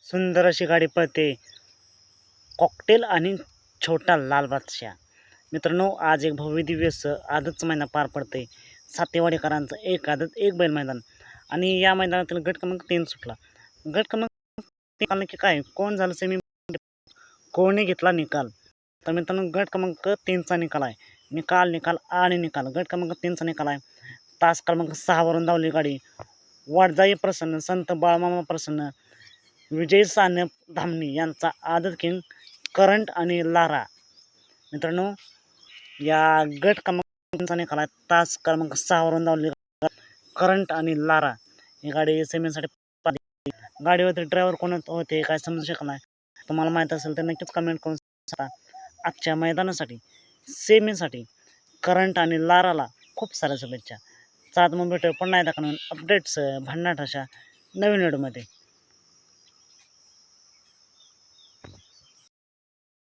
सुंदर अशी गाडी पळते कॉकटेल आणि छोटा लाल बादशाह. मित्रांनो, आज एक भव्य दिव्य आदतचं मैदान पार पडते. सातेवाडीकरांचं एक आदत एक बैल मैदान आणि या मैदानातील गट क्रमांक 3 सुटला. गट क्रमांक 3 की काय कोण झालं सेमी, कोणी घेतला निकाल. तर मित्रांनो, गट क्रमांक 3चा निकाल आहे. निकाल आणि निकाल. गट क्रमांक 3चा निकाल आहे. तास क्रमांक 6 वरून धावली गाडी. वाडजाई प्रसन्न, संत बाळमामा प्रसन्न, विजय सानप धामणी यांचा आदत किंग करंट आणि लारा. मित्रांनो, या गट क्रमांकाचा निकाल आहे. तास क्रमांक 6 वरून धावली करंट आणि लारा ही गाडी सेमीसाठी पाहिली. गाडीवरती ड्रायव्हर कोण होते काय समजू शकत नाही. तुम्हाला माहीत असेल तर नक्कीच कमेंट करून सांगा. आजच्या मैदानासाठी सेमीसाठी करंट आणि लाराला खूप साऱ्या शुभेच्छा. चालत मग भेटूया पुन्हा एकदा अपडेट्स भन्नाट अशा नवीन व्हिडिओमध्ये.